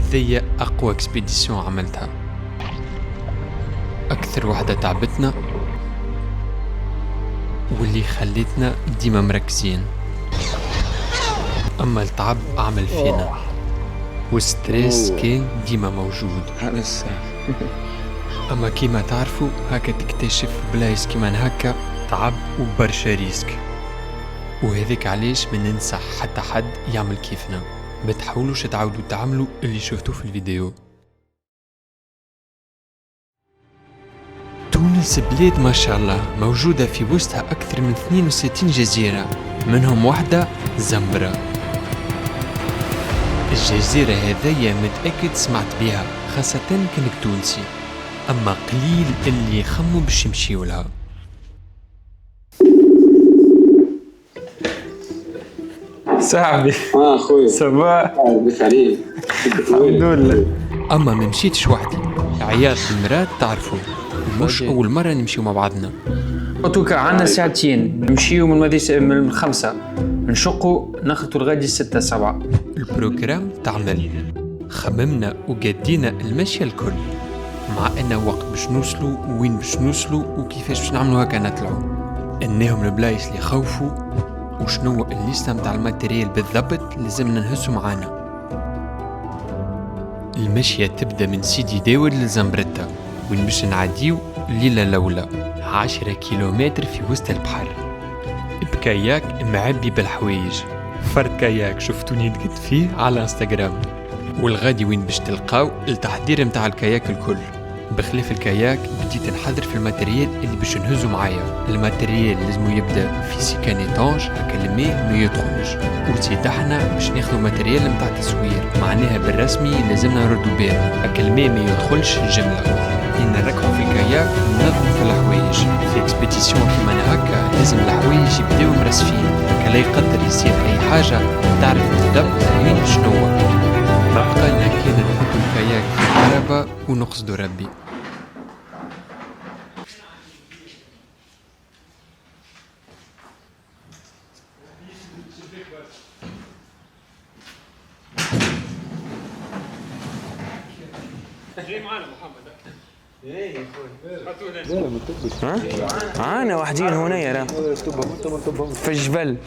هذيا أقوى اكسبيديسيون عملتها، أكثر وحدة تعبتنا واللي خليتنا ديما مركزين. أما التعب عمل فينا والستريس كان ديما موجود. أما كيما تعرفوا هكا تكتشف بلايص كيما هكا تعب وبرشا ريسك، وهذيك علاش ما ننصح حتى حد يعمل كيفنا. ما تحاولوش تعاودوا تعملوا اللي شفتوه في الفيديو. تونس بلاد ما شاء الله موجودة في وسطها أكثر من 62 جزيرة، منهم واحدة زنبرة. الجزيرة هذيا متأكد سمعت بها خاصة كنك تونسي، أما قليل اللي يخموا باش يمشيو لها. صاحبي خويا صباح بك عليك. الحمد لله. أما ما مشيتش وحدي، عياط المرات تعرفوا مش أول مرة نمشيو مع بعضنا. توكا عندنا ساعتين نمشيو من 5 نشقوا ناخذوا الغادي 6 7. البروغرام تعمل خممنا وقدينا المشي الكل، مع أنه وقت باش نوصلوا وين باش نوصلوا وكيفاش باش نعملوا هكا نطلعوا، انهم البلايص اللي خوفوا وشنو الليسته متاع الماتيريال بالضبط لازمنا نهزو معانا. المشية تبدا من سيدي داود لزنبرتا وين باش نعديو الليلة الأولى 10 كيلومتر في وسط البحر بكاياك معبي بالحوايج. فرد كاياك شفتوني نقد فيه على انستغرام. والغادي وين باش تلقاو التحضير متاع الكاياك الكل. بخلاف الكاياك بديت نحضر في الماتريال اللي باش نهزو معايا. الماتريال لازم يبدا في سيكان ايطانج هكا الماء ما يدخلش، وزيد احنا باش ناخذوا ماتريال متاع تصوير، معناها بالرسمي لازمنا نردو بالنا هكا الماء ما يدخلش الجمله. إن نركحوا في الكاياك وننظموا في الحوايج. في اكسبيديسيون كيما هكا لازم الحوايج يبداو مرسفين هكا لا يقدر يصير اي حاجه تعرف بالضبط وين شنو. بقالنا كان نحطوا الكاياك في الكهرباء ونقصدوا ربي. جاي معانا محمد. انا وحدين هنا يا في الجبل.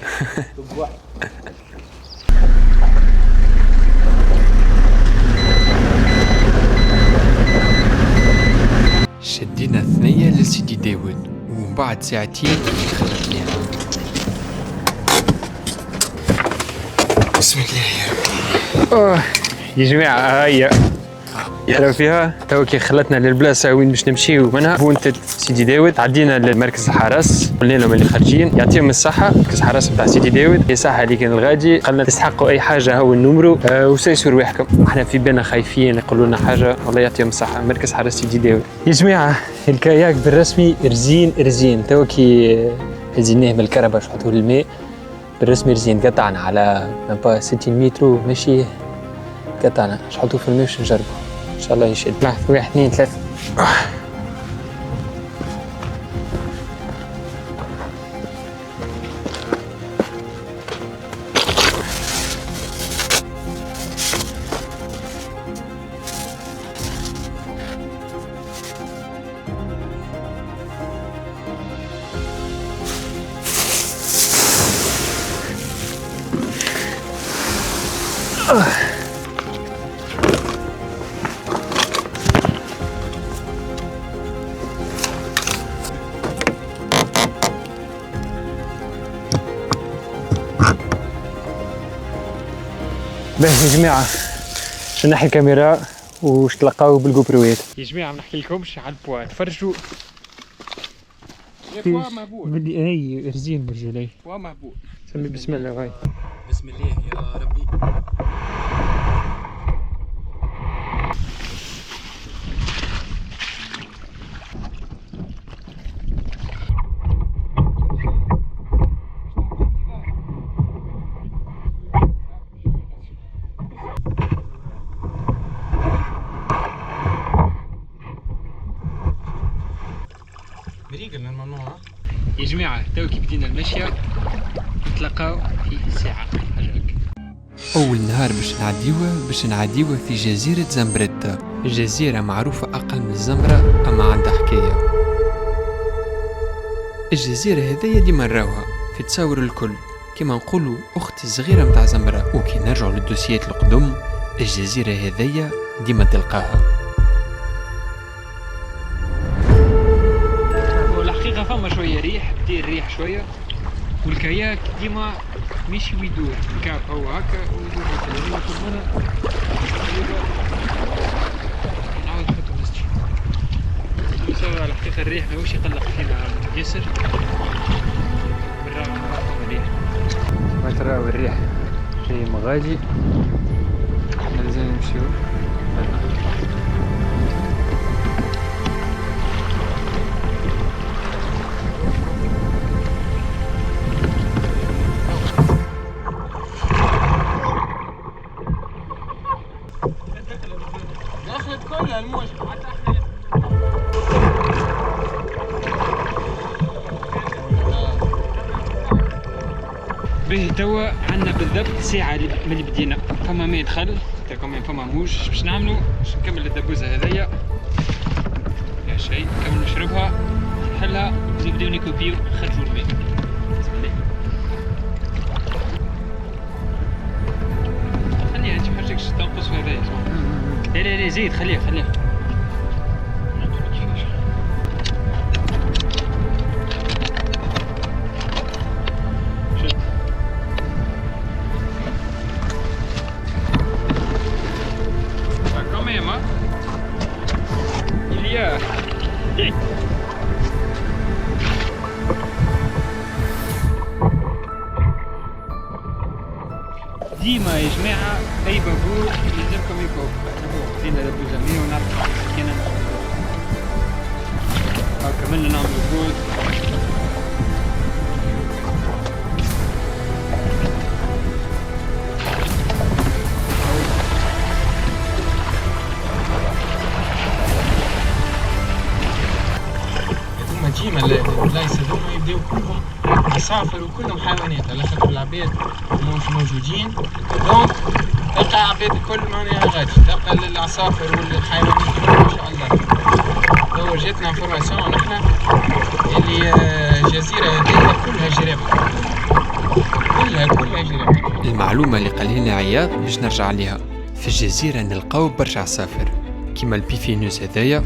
شدينا ثنية لسيدي داود ومن بعد ساعتين خلت ليها. بسم الله يا جماعة هيا يا فيها تو كي خلتنا للبلاصة وين باش نمشيو منها بونتة سيدي داود. عدينا لمركز الحرس قلنا لهم اللي خارجين يعطيهم الصحة. مركز الحرس نتاع سيدي داود هي صحة اللي كان الغادي قالنا تستحقوا أي حاجة هو النمرو وسيسوا رواحكم. احنا في بالنا خايفين يقولوا لنا حاجة، والله يعطيهم الصحة. مركز حرس سيدي داود. يا جماعة الكاياك بالرسمي رزين تو كي هزيناه من الكربة شحطوه للماء بالرسمي رزين. قطعنا على 60 متر ماشي قطعنا شحطوه في الماء باش نجربه ان شاء الله يشد. لحظة 1 2 3. باهي يا جماعة باش نحي الكاميرا وش تلقاو بالجوبروات. يا جماعة ما نحكي لكمش على البوا تفرجوا بوا مهبول. بدي هي رزين برجلي. بوا مهبول. سمي بسم الله. هاي بسم الله يا ربي. يا جماعة تو كي بدينا المشية نتلاقاو في ساعة حاجة هكا. أول نهار باش نعديوه في جزيرة زمبريتا. جزيرة معروفة أقل من الزمرة أما عندها حكاية. الجزيرة هذيا ديما نراوها في تصاور الكل كما نقولوا أخت صغيرة متاع زمرة. وكي نرجعوا للدوسيات القدم الجزيرة هذيا ديما تلقاها. والحقيقة فما شوية ريح دير ريح شوية والكاياك ديما ماشي ويدور الكعب هو هكا ويدور هكا لما كنا نعاود نحطو نستشي بسبب الحقيقة الريح ماهوش يقلق فينا ياسر بالرغم من فما ريح. ما تراو الريح جاي مغادي احنا لازم نمشيو. دخلت كلها الموج حتى به توا عندنا بالضبط ساعة من اللي بدينا. فما ما يدخل كمان فما موج باش نعملو باش نكمل الدبوزة هذيا يا شيء نكمل نشربها نحلها نبداو نكوبيو نخرجو الماء. خليها انت محتاجش تنقص في هذايا. لا زيد خليها ديما يا جماعة أي بابور يلزمكم يكون خدينا لابوزة مية ونعرف كينا كملنا نعمل بود. هما ديما البلايص هذوما يبداو كلهم عصافر وكلهم حيوانات على خاطر العباد مش موجودين دونك تلقى عباد الكل معناها غادي تلقى العصافر والحيوانات ما شاء الله. تو جاتنا انفورماسيون نحنا اللي الجزيرة هذه كلها جرابة كلها جرابة. المعلومة اللي قالها لنا عياض باش نرجع عليها في الجزيرة نلقاو برشا عصافر كيما البيفينوس هذايا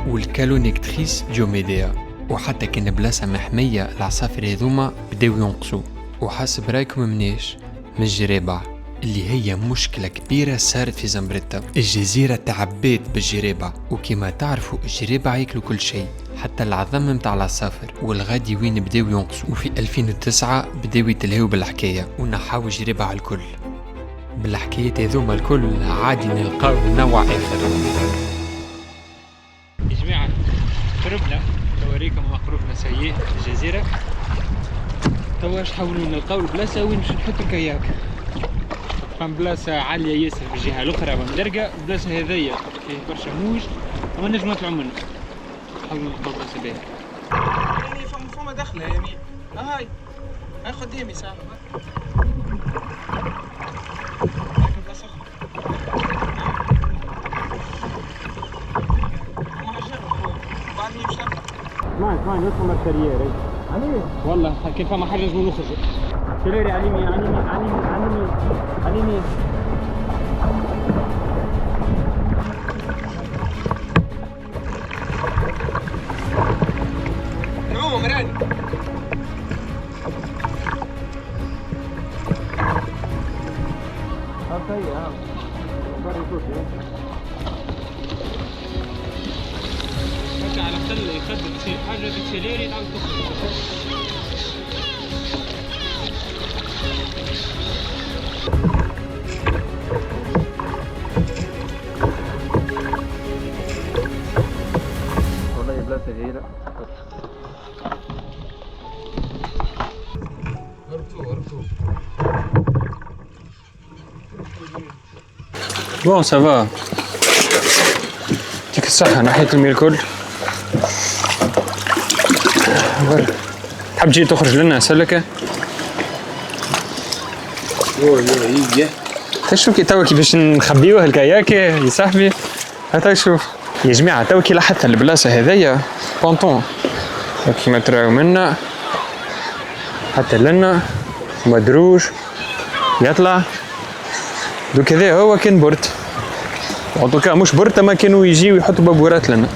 والكالونيكتريس ديوميديا. وحتى كان بلاصة محمية العصافر هذوما بداو ينقصوا. وحسب رايكم مناش من الجرابة اللي هي مشكلة كبيرة صارت في زمبريتا. الجزيرة تعبيت بالجرابة وكما تعرفوا الجرابة ياكلوا كل شيء حتى العظم متاع العصافر والغادي وين بداو ينقصوا. وفي 2009 بداو يتلهوا بالحكاية ونحاو الجرابة على الكل. بالحكايات هذوما الكل عادي نلقاو نوع آخر. يا جماعة قربنا نوريكم مخروفنا سيء في الجزيرة. توا اش حاولوا نلقاو البلاصة وين باش نحطوا الكاياك. فما بلاصة عالية ياسر في الجهة الأخرى ومدرقة. البلاصة هذيا فيه برشا موج وما نجمو نطلعو منه. حاولوا نلقاو بلاصة باهية. يعني فما دخلة يمين هاي قدامي ساعة اسمعني ندخل الكارير والله كيف فما حاجة لازم نخرجوا. كاريري على اليمين على اليمين. نعوم مراني على خل يخدم تصير حاجة بتسيليري نعم تخرج. والله بلاصة هايلة. هربتوا بون سافا يعطيك الصحة. نحيت المية الكل. تحب تجي تخرج لنا سلكة؟ يو تشوف كي توا كيفاش نخبيوه الكاياك يا صاحبي. هاتا شوف يا جماعة توا كي لاحظت البلاصة هذيا بونطون كيما تراو منا حتى لنا مدروج يطلع دوك هذا هو كان بورت دوكا مش بورت ما كانوا يجيو يحطوا بابورات لنا.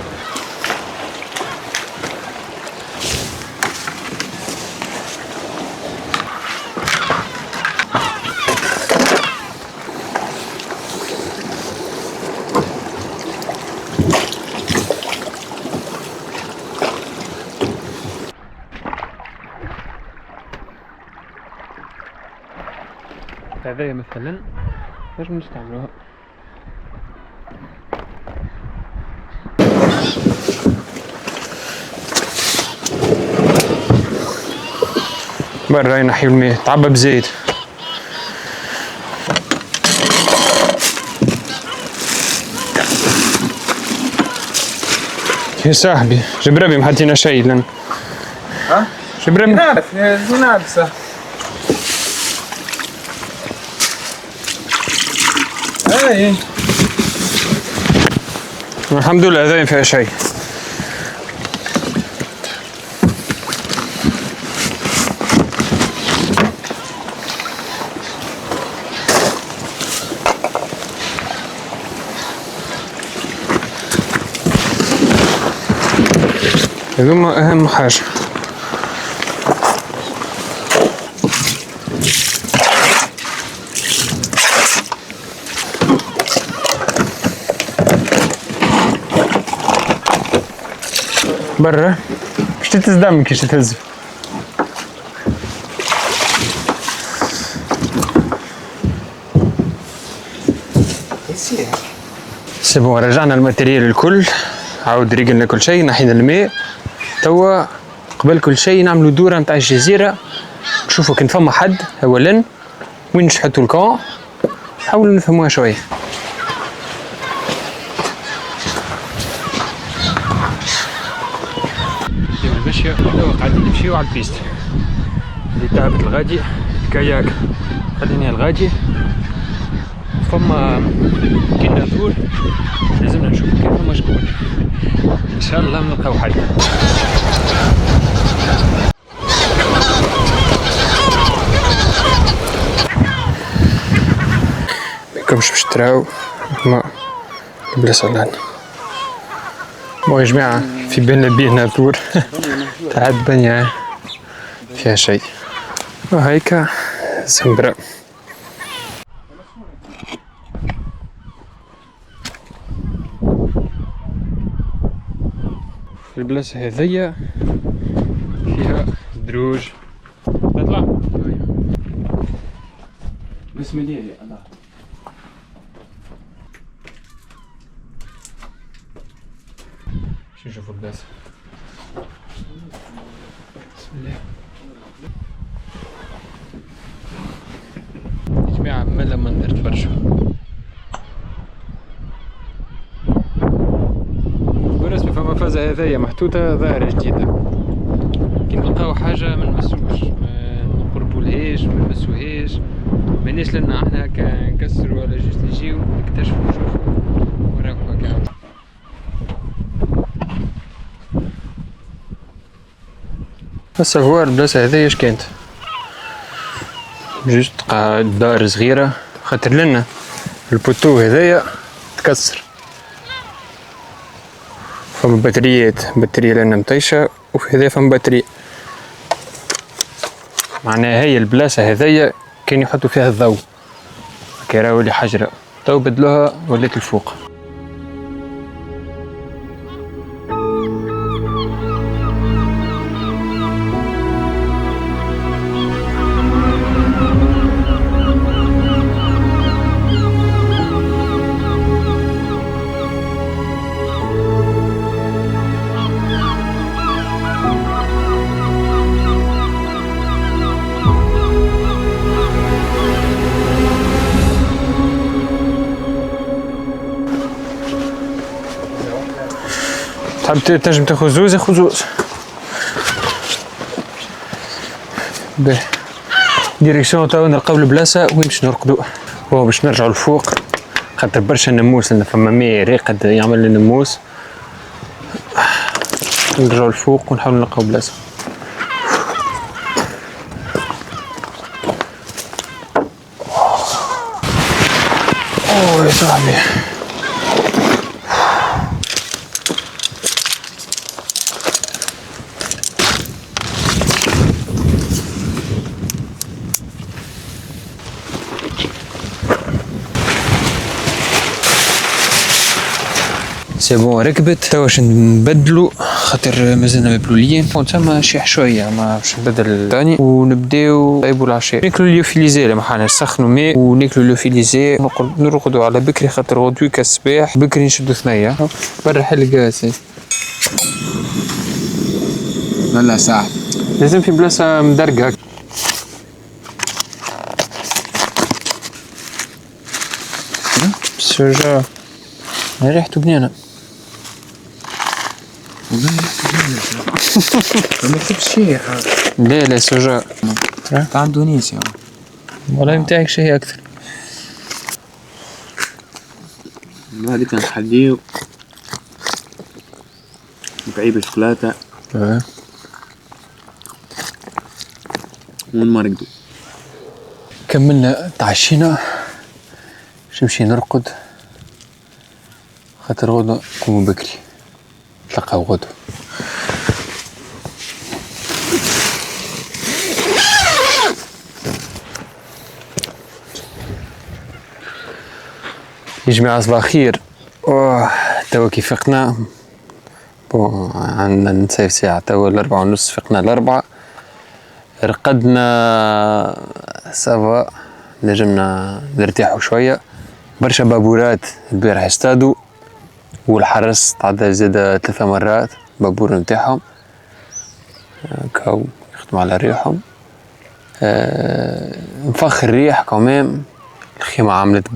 هذايا مثلا نجم نستعملوها برا ينحيو الماء تعبى بزيت. يا صاحبي جبرابي ما حطينا شيء لنا. ها؟ جبرابي نعرف صح. اي الحمد لله هذا فيها شيء. هذوما أهم حاجة. برا مش تتهز دمك ايش تهز. سيبون رجعنا الماتيريال الكل عاود ريقلنا كل شيء نحينا الماء. توا قبل كل شيء نعملوا دورة متاع الجزيرة نشوفوا كان فما حد اولا وين نشحتوا الكون نحاولوا نفهموها شوية. المشي توا قاعدين نمشيو على البيست اللي تعبت الغادي الكاياك خليني الغادي فما كنا ثور لازمنا نشوف كيف فما شكون ان شاء الله نلقاو حد. ماكمش باش تراو ما البلاصة لهنا. يا جماعة في بالنا بينا ثور تعد بنيا فيها شيء وهيك زنبرة. البلاصة هذيا فيها دروج تطلع بسم الله يا الله. شو نشوفوا البلاصة بسم الله يا جماعة مالا ما ندير تفرجوا بالرسمي فما فازة هذيا محطوطة ظاهرة جديدة كي نلقاو حاجة ما نمسوش ما نقربولهاش ما نمسوهاش مانيش لنا احنا هكا نكسروا ولا جوست نجيو نكتشفوا نشوفوا وراكم هكا. هسا هو البلاصة هذيا اش كانت جوست دار صغيرة خاطر لنا البوتو هذايا تكسر فما بطارية لنا مطيشة وفي هذايا فما بطارية معناها هي البلاصة هذيا كان يحطوا فيها الضوء كي راهو لي حجرة تو بدلوها ولات الفوق. تحب تنجم تاخذ زوز خذ زوز. باهي ديريكسيون تاو نلقاو البلاصة وين باش نرقدو هو باش نرجعوا لفوق خاطر برشا نموس لأن فما ماء راقد يعمل النموس. نرجعوا لفوق ونحاول نلقاو بلاصة. اوه يا صاحبي سي بون ركبت توا باش نبدلو خاطر مازلنا مبلولين تما شيح شويه ما باش نبدل ثاني ونبداو نطيبو العشاء. ناكلو اليوفيليزي لما حنا نسخنو ماء وناكلو اليوفيليزي نرقدو على بكري خاطر غدوي كالصباح بكري نشدو ثنية برا حل قاسي. لا صاحبي لازم في بلاصة مدرقة. السجا ريحته بنينة. ما تكتبش شيء. لا سجا تاع اندونيسيا والله متاعك شيء أكثر. هذيك نحليو نكعيب شوكولاتة ونمرقدو. كملنا تعشينا باش نمشي نرقد خاطر غدوة نقومو بكري نتلقاو غدوة. يا جماعة صباح الخير. توا كي فقنا بون عندنا نسيف ساعة توا 4:30 فقنا 4 رقدنا سافا نجمنا نرتاحو شوية. برشا بابورات البارح اصطادوا والحرس تعدى زادا 3 مرات بابور نتاعهم كاو يخدموا على ريحهم. نفخ الريح كمان الخيمة عملت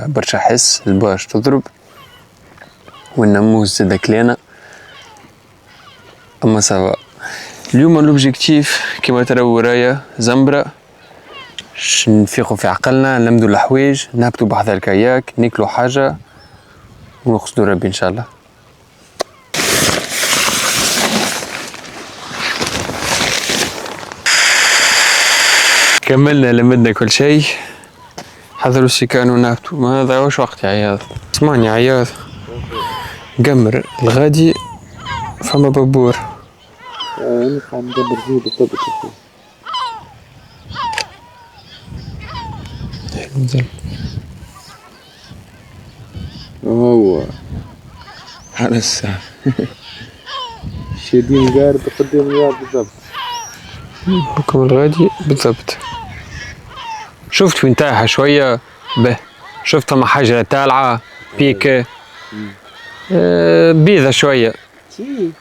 برشا حس الباش تضرب والناموس زادا كلينا اما سافا. اليوم الاوبجيكتيف كما تراو ورايا زنبرة باش نفيقو في عقلنا نلمدو الحوايج نهبطو بحذا الكاياك ناكلو حاجة ونقصدو ربي ان شاء الله. كملنا لمدنا كل شيء حضروا السكان ونهبطو ما ضيعوش وقت يا عياض. اسمعني يا عياض قمر الغادي فما بابور نبقى ندبر فيه بالضبط. هو على الساعة شادين قارب قدام اليار بالضبط. حكم الغادي بالضبط. شفت وين تايحة شوية به شفت فما حاجة تالعة بيكة بيضة شوية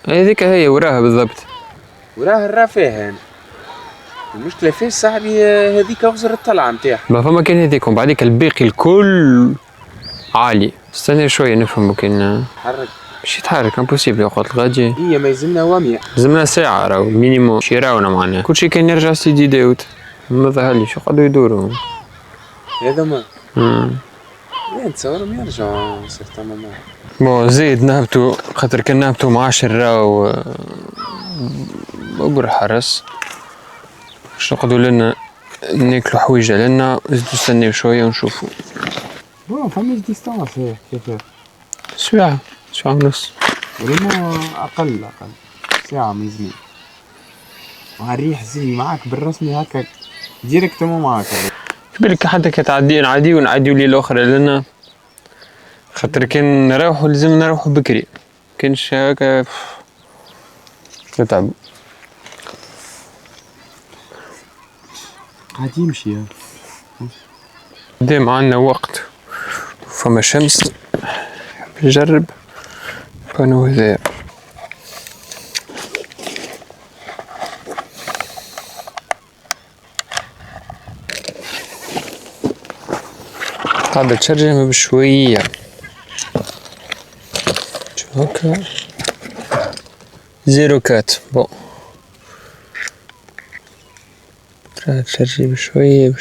هذيك هي وراها بالضبط وراها الرافاهن. المشكلة فيه صاحبي هذيك غزر الطلعة نتاعها. ما فما كان هذيك ومن بعديك الباقي الكل عالي. استنى شوية نفهم كان حرك باش يتحرك امبوسيبل وقت الغادي. هي ما يلزمنا وامية لازمنا ساعة راهو مينيموم شي راونا معناها كل شي كان يرجع سيدي داود ما ظهرليش يقعدوا يدوروا هذوما نتصورهم يرجعوا سيغتان مومون. بون زيد نهبطو خاطر كان نهبطو مع 10 راهو بقول الحرس باش نقعدو لنا ناكلو حويجة لنا نزيدو نستناو شوية ونشوفو. فماش ديستانس كيف ساعة ونص ولما أقل ساعة من زمان. وهالريح زي معاك بالرسمي هكا ديريكتومون معاك. بالك حتى كتعدي نعديو ليلة أخرى لنا خاطر كان نروحو لازم نروحو بكري كانش هكا نتعبو. قاعد يمشي قدام عنا وقت فما شمس نجرب بانو هذايا. قاعدة تشرجم بشوية شو هكا 04 بون تشرجي بشوية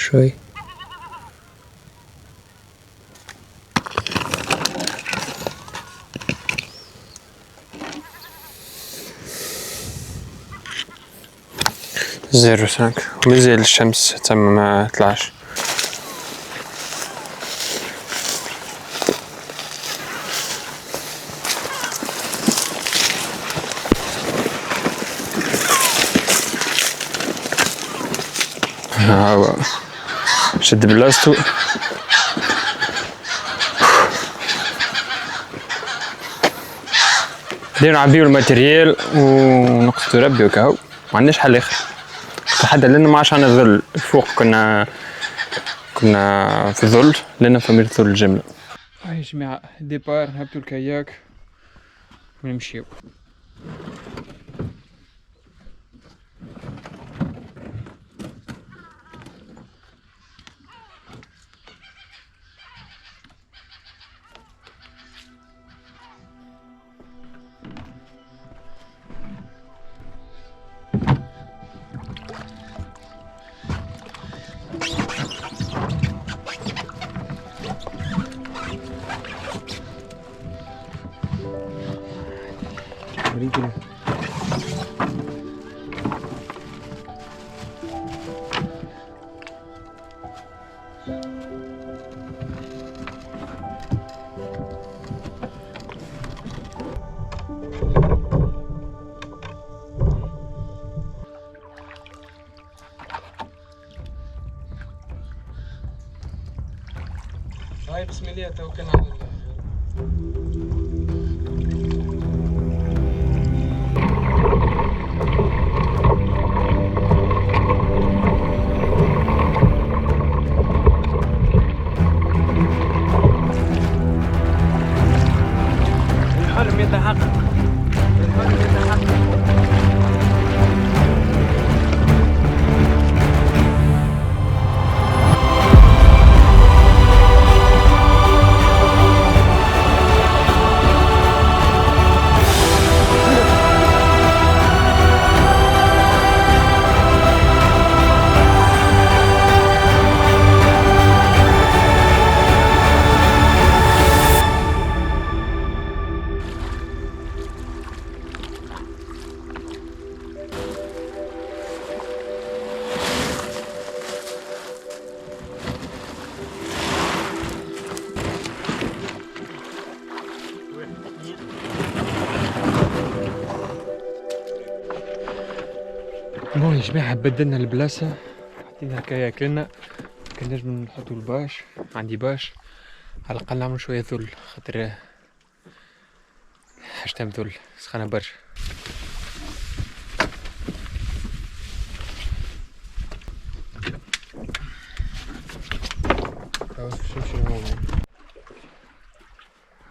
0.5 ومازال الشمس تم ما طلعش. هاو شد بلاستو. بدينا نعبيو الماتريال ونقصدو ربي وكاو، ما عندناش حل اخر لحد لان ما عادش عندنا ظل. الفوق كنا في الظل لان فما ظل الجمله. هاي يا جماعه ديبار نهبطو الكاياك ونمشيو. هاي بسم الله توكلنا على الله. الحلم يتحقق، الحلم يتحقق. بون يا جماعة بدلنا البلاصة، حطينا كاياك لنا، كان لازم نحطو الباش، عندي باش على الأقل نعملو شوية ذل، خاطر حاجتها بذل سخانة برشا.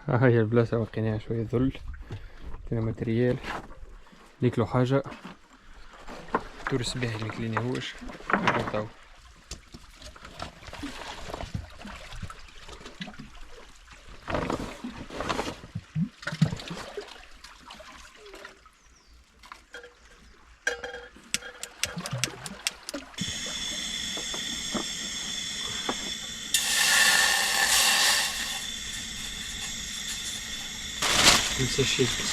ها هي البلاصة وقيناها شوية ذل، حطينا ماتريال ناكلو حاجة دور الصباح اللي مكلينيهوش نبداو.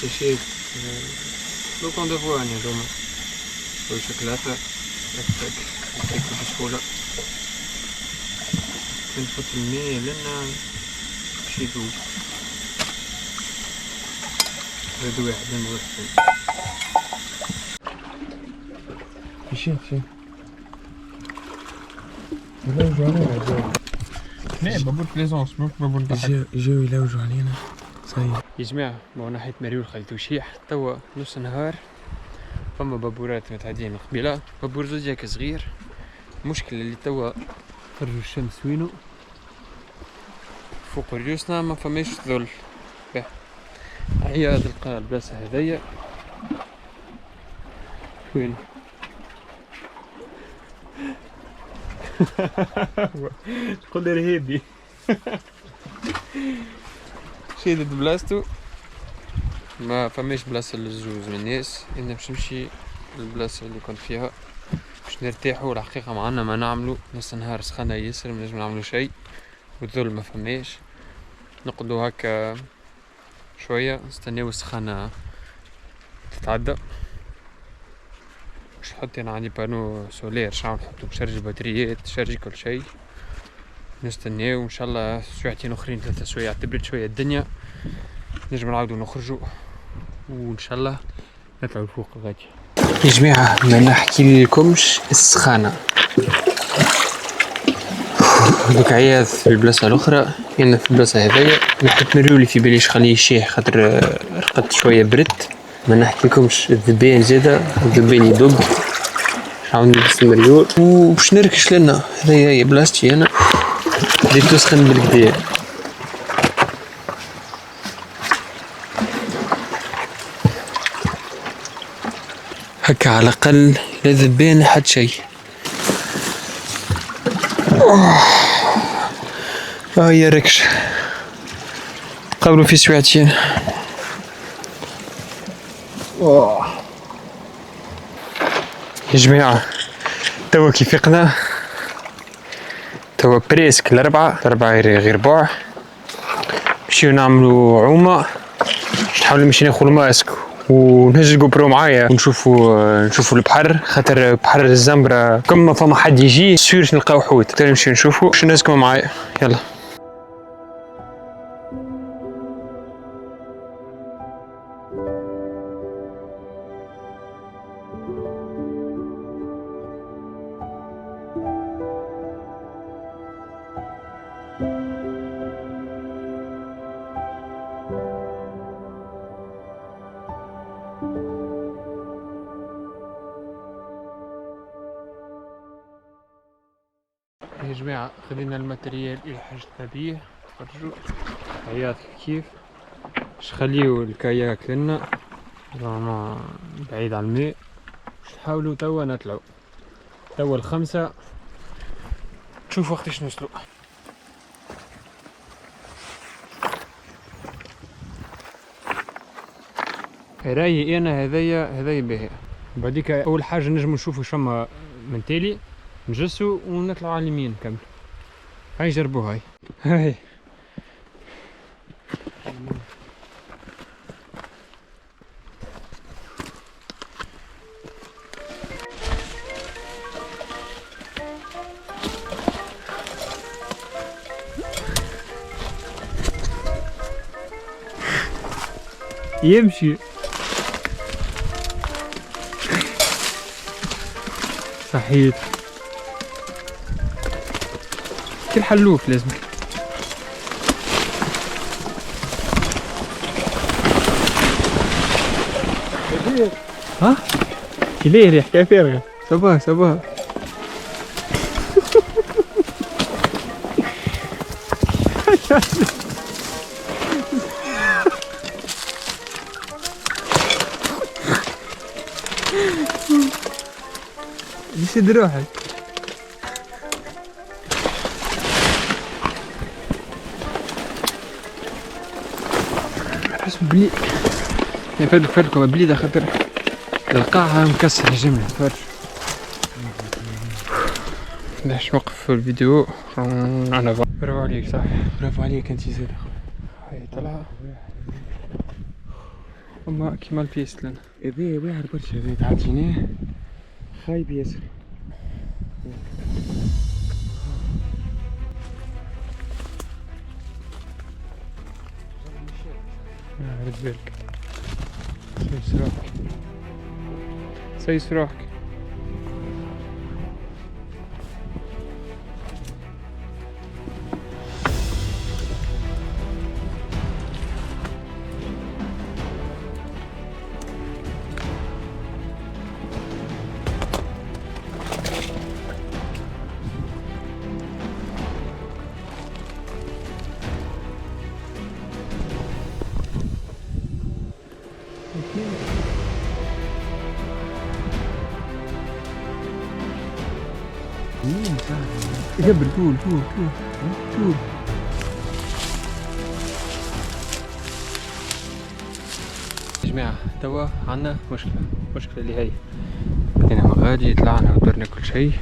ساشيت لو كون دافوان هذوما شوية شوكولاتة تك تاكل بسهولة. نحط الماء لنا باش يذوب، هذا واحد من واحد. مشيت يلوجوا علينا لا بابور بليزونس مو بابور جاو يلوجوا علينا. صحيح يا جماعة من ناحية مريول خليتو شيح توا نص نهار، فما بابورات متعدين من قبيلة، بابور زوجيك صغير. المشكلة اللي توا خرجوا الشمس وينو فوق ريوسنا ما فماش ظل. هي تلقى البلاصة هذيا وين تقول لي رهيبي شيدت بلاصتو، ما فماش بلاصة للزوز من الناس. انا باش نمشي للبلاصة اللي كنت فيها باش نرتاحو. الحقيقة معنا ما نعملو نص نهار سخانة ياسر، منجم نعملو شي والذل ما فماش. نقعدو هكا شوية نستناو السخانة تتعدى باش نحط انا عندي بانو سولير شعب نحطو بشرج البطاريات تشرج كل شيء. نستناو ان شاء الله ساعتين اخرين 3 سوايع تبرد شويه الدنيا نجم نعاودو نخرجوا وان شاء الله نطلعوا الفوق غادي. يا جماعه ما نحكي لكمش السخانه دوك عياذ في البلاصه الاخرى انا في البلاصه هذيا نحب نوريولي في بالي خليه يشيح خاطر رقدت شويه برد. ما نحكي لكمش الذبان زاده الذبان يدق نحاول نلبس المريول وباش نركش لنا هذيا هي بلاصتي انا بديت تسخن بالكدا. هكا على الاقل لا ذبان حد شيء. هيا ركش قبلوا في سويعتين. يا جماعة توا كي فقنا توا بريسك الأربعة غير ربع نمشيو نعملو عومة نحاولو نمشي ناخذ الماسك ونهز الجوبرو معايا ونشوفو البحر خاطر بحر الزنبرة كم ما فما حد يجي سيرش نلقاو حوت. تاني نمشي نشوفو شو نازكم معايا يلا. يا جماعة خذينا الماتريال اللي حاجتنا بيه تفرجوا عياط كيف باش نخليو الكاياك لنا رانا بعيد على الماء باش نحاولو توا نطلعو توا 5 نشوف وقتاش نوصلو. رايي انا هذايا باهي. بعديك اول حاجه نجمو نشوفو شما من تالي نجسو ونطلعو على اليمين كامل. هاي جربو هاي يمشي صحيت كل حلوف لازم. ها كليه حكاية فارغة صباح يسد روحك. حسب بلي نفدكم بليده خاطر القاعة مكسرة جملة تفرج. باش نوقف في الفيديو انا برافو عليك صح برافو عليك انتي زاد هاي طلع اما كيما البيست لنا هذا واعر برشا هذا تعطيناه خايب ياسر. رد بالك سيس روحك كبر طول يا جماعة توا عنا مشكلة اللي هي بدينا مغادي طلعنا ودرنا كل شيء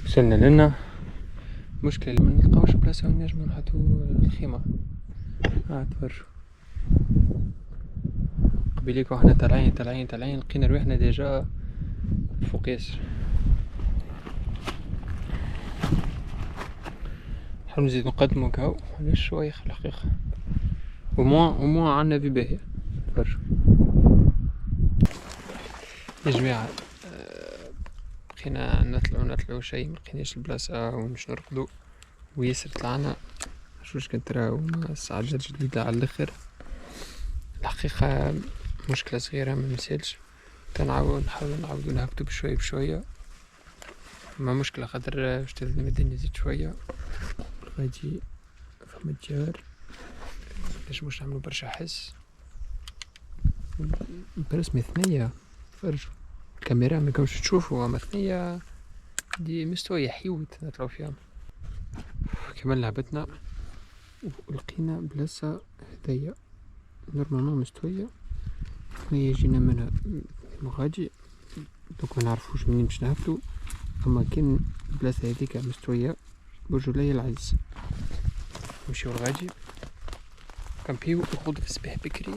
وصلنا لنا مشكلة اللي منلقاوش بلاصة وين نجمو نحطو الخيمة. تفرجوا قبيليك واحنا طالعين لقينا روحنا ديجا فوق ياسر. نحاول نزيد نقدمو كاو علاش شوية في الحقيقة، وموا عندنا في باهية. برشا يا جماعة بقينا نطلعو شي، ملقيناش البلاصة وين باش نرقدو، وياسر طلعنا شوش كنتراو الساعة جديدة على الاخر. الحقيقة مشكلة صغيرة منسالش، نحاولو نهبطو بشوية بشوية، ما مشكلة خاطر باش تلزم الدنيا تزيد شوية. غادي فما الجار باش نعملو برشا حس برسمي ثنية. فرجوا الكاميرا ما كانوش تشوفوا، اما ثنية دي مستوية حيوت نطلعو فيها. كملنا هبطنا ولقينا بلاصة هدايا نورمالمون مستوية، ثنية جينا منها مغادي دوك منعرفوش منين باش نهبطو، اما كان البلاصة هذيك مستوية برج ولاية العز. نمشيو لغادي كامبيو نقعدو في الصباح بكري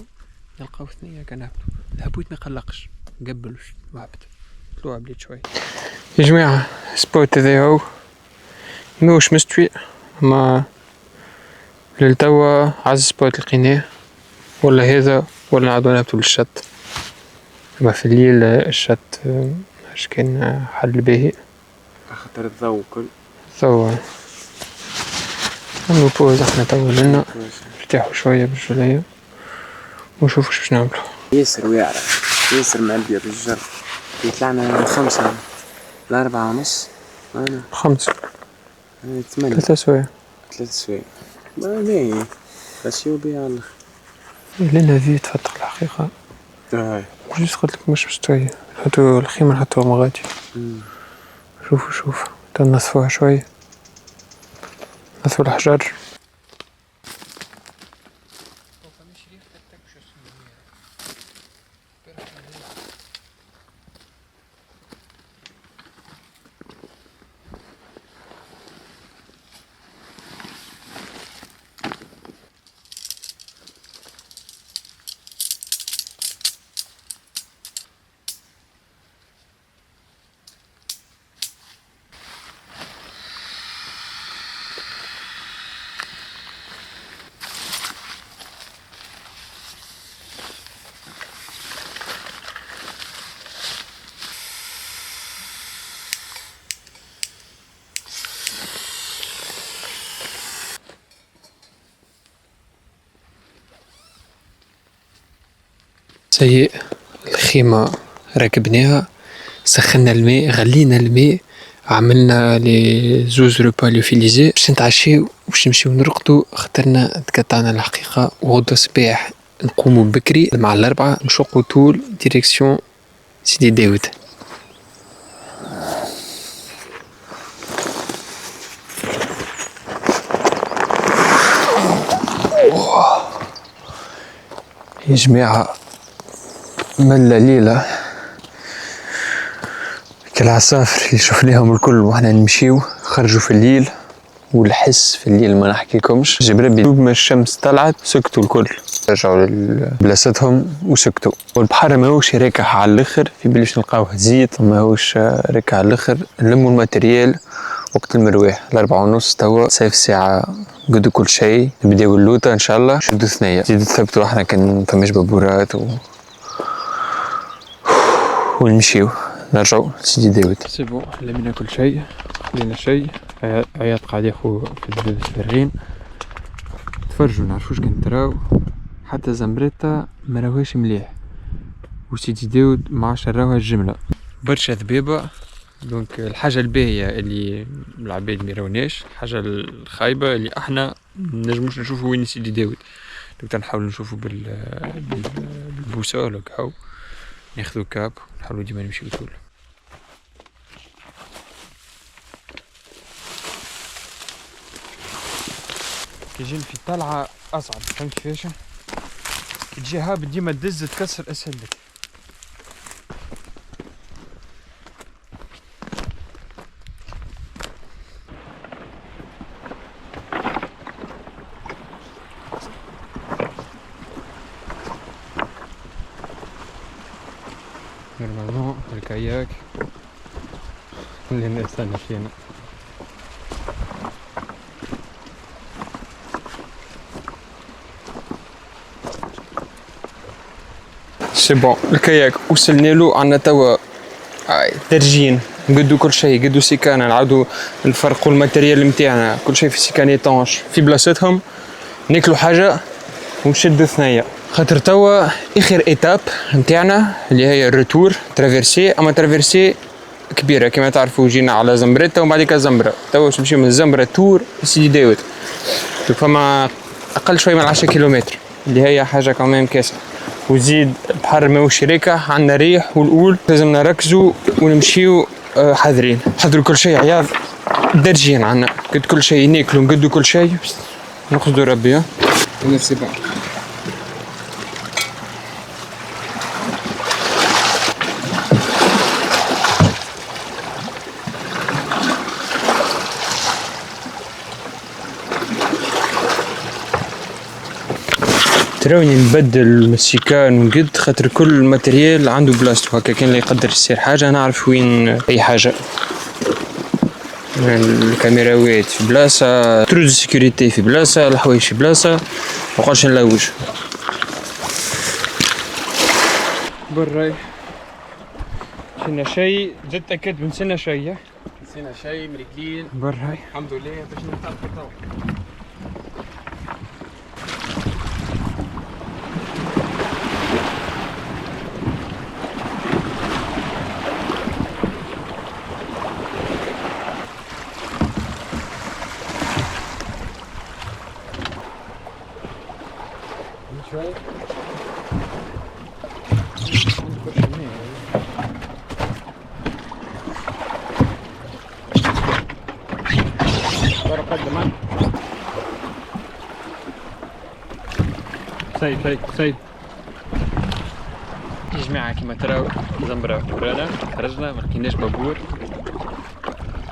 نلقاو ثنية كنهبطو. الهبوط ميقلقش، نقبلوش وهبط طلوع بليت شوي. يا جماعة سبوت هذا هو ماهوش مستوي، اما للتوا عز سبوت لقيناه، ولا هذا ولا نعاودو نهبطو للشط. اما في الليل الشط ماش كان حل باهي خاطر الضوء كل ضوء. نعملو بوز احنا توا لنا نرتاحو شوية بالجولية ونشوفو باش نعملو. ياسر واعرة ياسر معبية بالجر. طلعنا 5 ل4:30. أنا 5 8 3 سوايع 3 سوايع. باهي بس يوبي على الآخر. لنا في تفتق الحقيقة. جوست قلت لك مش مستوية، نحطو الخيمة نحطوها مغادي. شوفو تنصفوها شوية، نصفو الحجر. سيء الخيمة ركبناها، سخنا الماء، غلينا الماء، عملنا لي زوز روبا لوفيليزي باش نتعشيو باش نمشيو نرقدو. خاطرنا تقطعنا الحقيقة، وغدا صباح نقومو بكري مع 4 نشقو طول ديريكسيون سيدي داود. يا جماعة ملا ليلة كالعصافر اللي شفناهم الكل وحنا نمشيو، خرجوا في الليل والحس في الليل ما نحكي لكمش. جاب ربي دوب ما الشمس طلعت سكتوا الكل، رجعوا لبلاصتهم وسكتوا. والبحر ماهوش راكح على الاخر، في بليش نلقاوه زيد ماهوش راكح على الاخر. نلموا الماتريال وقت المرواح 4:30 توا صيف ساعة قدو كل شيء. نبداو اللوطة ان شاء الله، شدو ثنية زيد تثبتوا احنا كان فماش بابورات ونمشيو نرجعو سيدي داود. سي بون لمينا كل شيء، خلينا شيء. عياط قاعد ياخو في الدبابة الفارغين. تفرجوا نعرفوش كان تراو، حتى زمبريتا ما راوهاش مليح، وسيدي داود ما عادش راوها الجملة. برشا ذبابة. دونك الحاجة الباهية اللي العباد ميراوناش، الحاجة الخايبة اللي احنا منجموش نشوفو وين سيدي داود. دونك نحاولو نشوفو بالبوصولة كهو، ناخذو كاب نحاولو ديما نمشيو طول. كي جينا في الطلعة أصعب، فهمت كيفاش؟ كي تجي هابط ديما تدز تكسر أسهل لك. نورمالمون الكاياك اللي نستنى فينا. سي بون الكاياك وصلنا له. عندنا توا درجين نقدو كل شيء، قدو سيكانة نعاودو نفرقو الماتيريال نتاعنا، كل شيء في سيكان يطونش في بلاصتهم، ناكلو حاجة ونشدو ثنية. خاطر توا اخر ايتاب نتاعنا اللي هي الريتور ترافيرسي، اما ترافيرسي كبيرة كما تعرفوا. جينا على زمبريتا ومن بعد زمبرة، توا باش نمشيو من زمبرة تور لسيدي داود، فما اقل شوي من 10 كيلومتر اللي هي حاجة كمان كاسة. وزيد البحر ماهوش شريكة، عندنا ريح والقول، لازمنا نركزوا ونمشيو حذرين. حضروا كل شيء عياض درجين عنا، قد كل شيء ناكلوا نقدوا كل شيء، نقصدوا ربي. سي بون. تراوني نبدل المسيكان ونقد، خاطر كل الماتريال عنده بلاصتو. هكا كان اللي يقدر يصير حاجة نعرف وين أي حاجة. الكاميراوات في بلاصة، تروز السيكوريتي في بلاصة، الحوايج في بلاصة، مبقاش نلوج. برا نسينا شيء، زدت أكد نسينا شيء. نسينا شيء مريقلين. برا الحمد لله باش نلقاو توا. شوي قدم سيد يا جماعة كما تراو زنبرة ورانا خرجنا ما لقيناش بابور.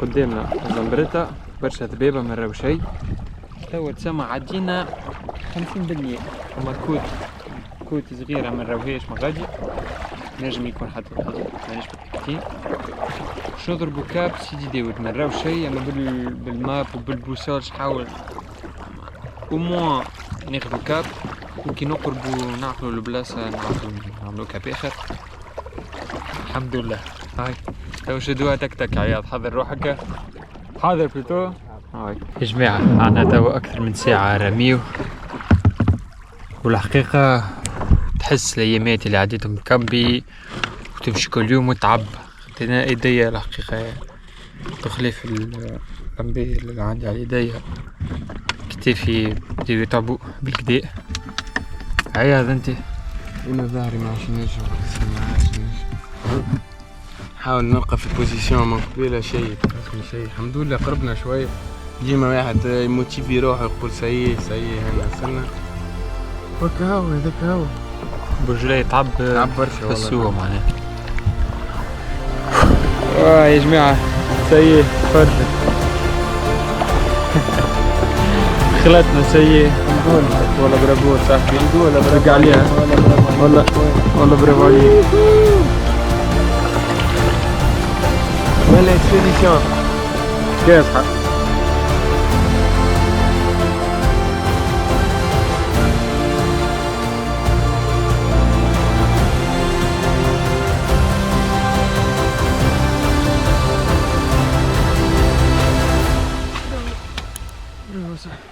قدامنا زنبرتها برشا ذبابة ما نراو شي. توا تسمى عدينا 50%. فما كوت صغيرة ما نراوهاش ما غادي، نجم يكون حتى مانيش متأكدين. باش نضربو كاب سيدي داود ما نراو شي، اما بالماب وبالبوسول نحاول اوموان ناخدو كاب، وكي نقربو نعقلو البلاصة نعملو كاب اخر. الحمد لله. هاي توا شدوها تك عياض، حضر روحك، حاضر بلوتو. هاي يا جماعة عنا توا أكثر من ساعة رميو، والحقيقة تحس الأيامات اللي عديتهم بكامبي وتمشي كل يوم وتعب. أنا إيديا الحقيقة تخليف الكامبي اللي عندي على إيديا، كتافي بديو يتعبوا بالكدا. عياض انت؟ انا ظهري ما عادش نجم، نحاول نلقى في بوزيسيون من قبيله شيء شيء. الحمد لله قربنا شوي، ديما واحد يموتيفي روحه يقول سي هنا وصلنا. وكا هو هذاك هو برجلي تعب برشا في السوق معناها. يا جماعة سي فرد خلتنا سي نقول ولا برافو صاحبي، نقول رجع عليها والله برافو عليك. وين الاكسبيديسيون؟ كاسحة برافو صاحبي.